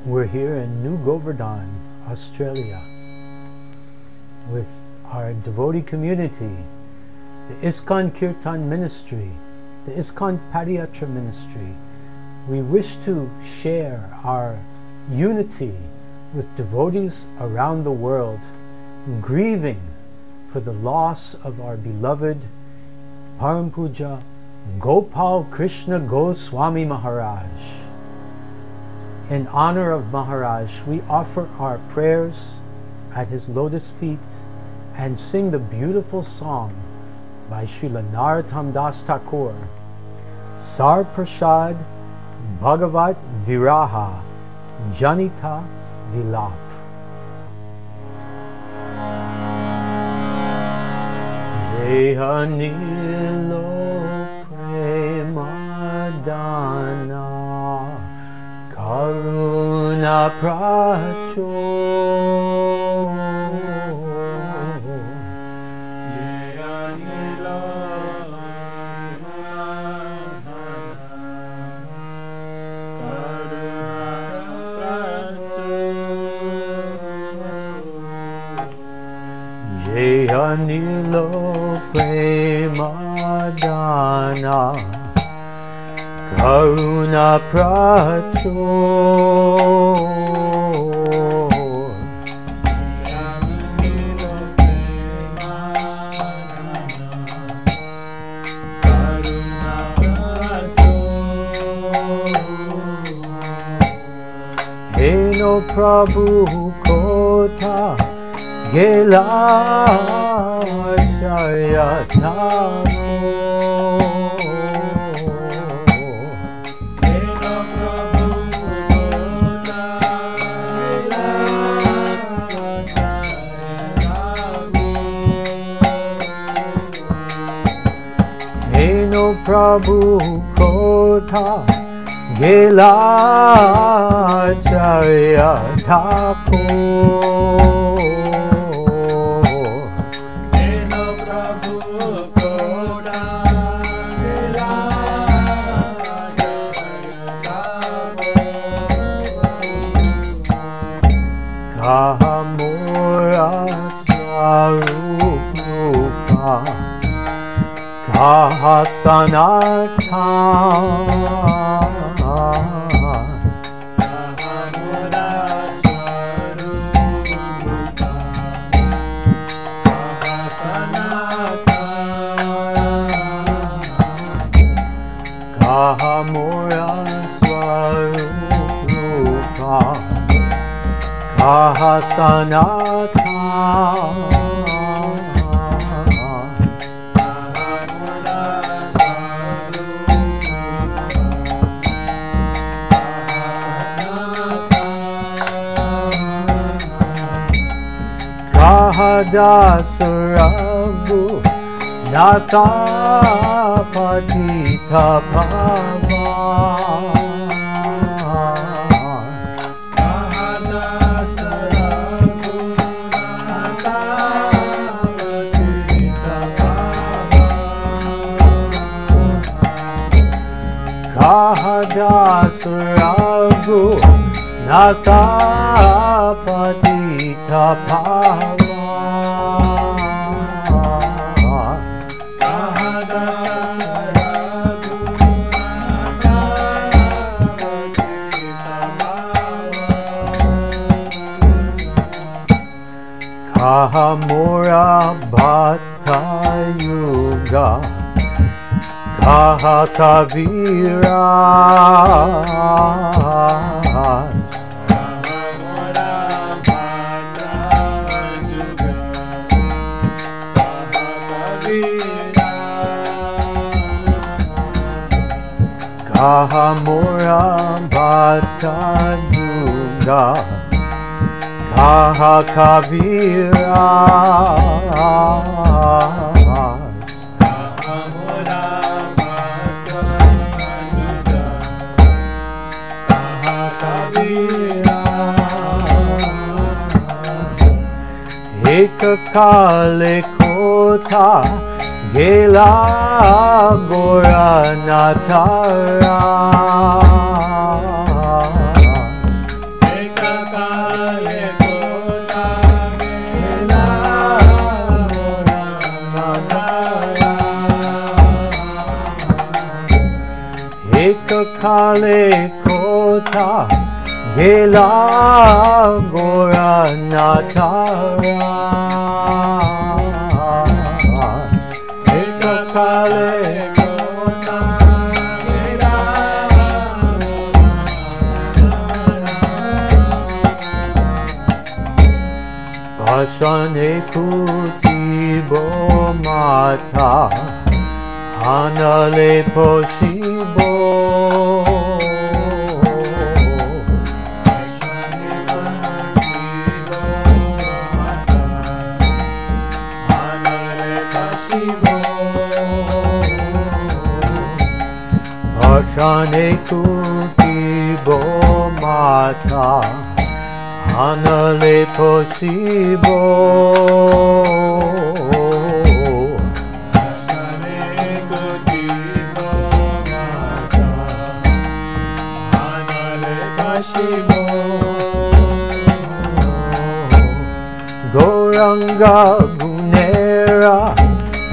We're here in New Govardhan, Australia, with our devotee community, the ISKCON Kirtan Ministry, the ISKCON Padayatra Ministry. We wish to share our unity with devotees around the world, grieving for the loss of our beloved Param Pujya Gopal Krishna Goswami Maharaj. In honor of Maharaj, we offer our prayers at his lotus feet and sing the beautiful song by Srila Thakur, Saparshada-bhagavad-viraha-janita-vilapa. Anilo Prema Dhana koruna pracur Anilo Prema Dhana koruna pracur heno prabhu kotha gela acarya-thakur heno prabhu kotha gela acarya-thakur kaha mora swarup rupa kaha sanatan kaha mora swarup rupa kaha sanatan kaha dasarabu nata patita-pavan kaha dasarabu nata patita-pavan kaha mora bhatta-juga kaha-kale kaha mora bhatta-juga kaha-kale eka-kale kotha gela gora nata-raj eka-kale kotha gela gora nata-raj. Eka-kale kotha gela Ashane kuti bo mata anale poshibo Ashane kuti bo mata anale poshibo Goranga gunera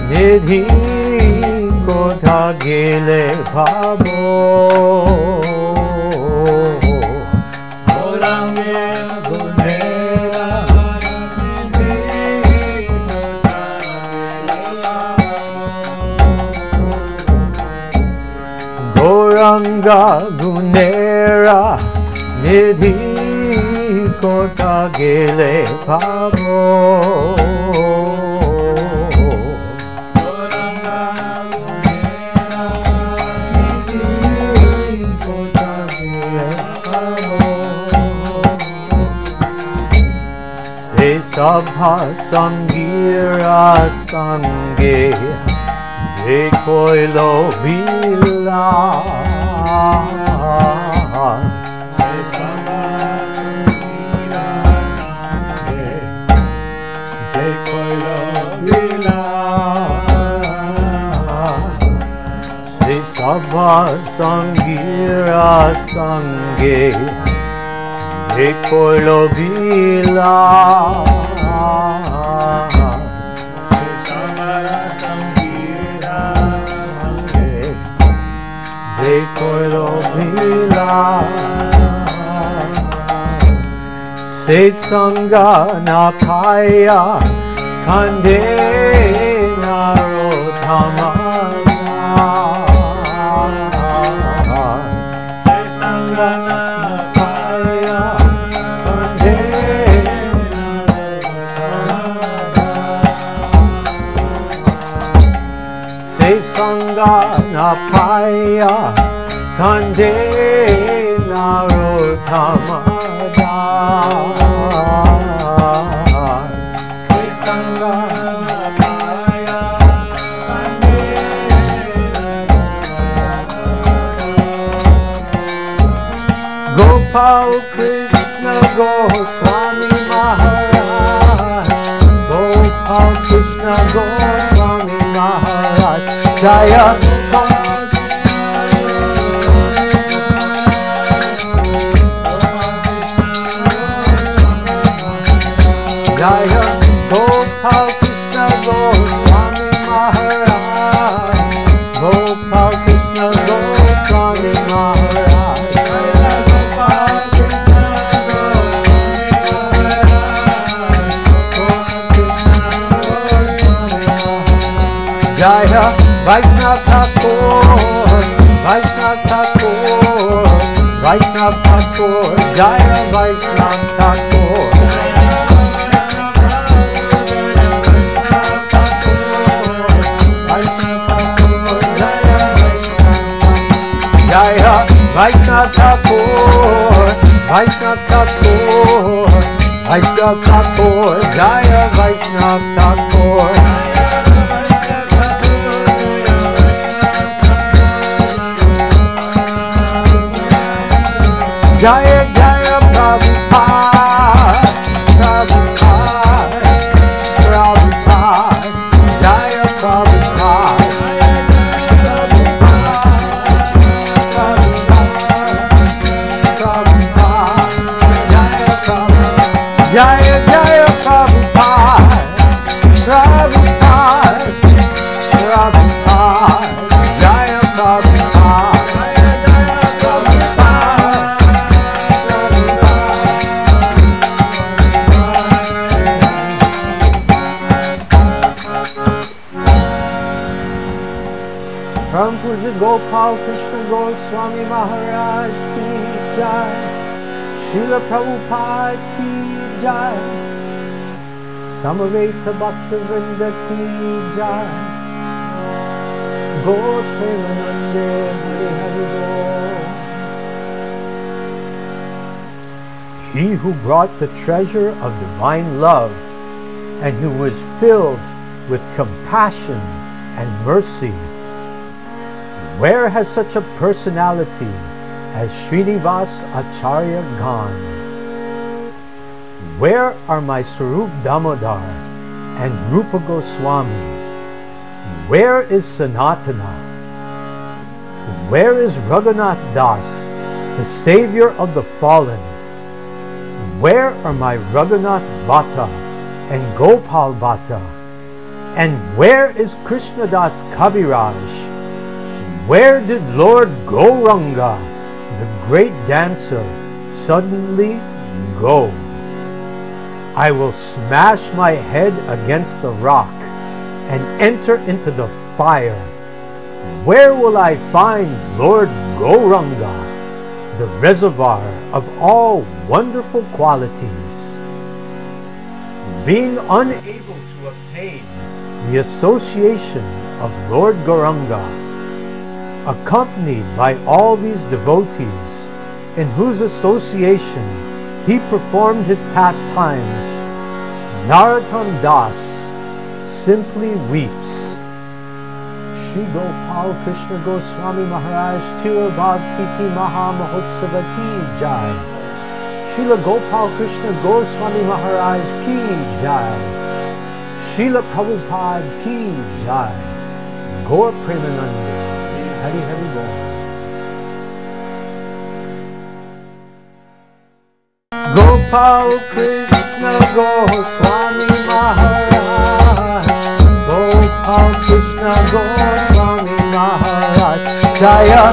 nidhi kotha gele bhabo Goranga gunera nidhi kotha gele Goranga gunera nidhi kotha gele bhabo Goranga gunera nidhi kotha gele bhabo Se sabha sangira sange je koilo bila Sabha sangira sange je koilo bila Sabha sangira sange je koilo bila Se sanga na paya kande naro dhama Napaya kande narottamada Se sanga napaya kande Gopal Krishna Goswami Maharaj Gopal Krishna Goswami Maharaj Jaya Jaya Gopal Krishna Goswami Maharaj Gopal Krishna Goswami Maharaj Jaya Vaishnava-thakur Vaishnava-thakur Vaishnava-thakur Jaya Vaishnava-thakur Jaya Vaishnava-thakur Vaishnava-thakur Vaishnava-thakur Jaya Vaishnava-thakur Jaya Jaya Prabhupada Prabhupada Prabhupada Jaya Prabhupada Jaya Jaya Prabhupada Prabhupada Prabhupada Jaya Prabhupada Gopal Krishna Goswami Maharaj ki jai. Srila Prabhupada ki jai. Samaveta Bhakta Vrinda ki jai. Gaur Premanande Hari Hari Bol. He who brought the treasure of divine love and who was filled with compassion and mercy, where has such a personality as Srinivas Acharya gone? Where are my Swarup Damodar and Rupa Goswami? Where is Sanatana? Where is Raghunath Das, the savior of the fallen? Where are my Raghunath Bhatta and Gopal Bhatta? And where is Krishnadas Kaviraj? Where did Lord Gauranga, the great dancer, suddenly go? I will smash my head against the rock and enter into the fire. Where will I find Lord Gauranga, the reservoir of all wonderful qualities? Being unable to obtain the association of Lord Gauranga, accompanied by all these devotees in whose association he performed his pastimes, Narottam Das simply weeps. Shri Gopal Krishna Goswami Maharaj Tirobhav Titi Maha Mahotsava ki jai. Srila Gopal Krishna Goswami Maharaj ki jai. Srila Prabhupada ki jai. Gaur Premanande Hari Hari Bol. Gopal Krishna Goswami Maharaj. Gopal Krishna Goswami Maharaj. Jaya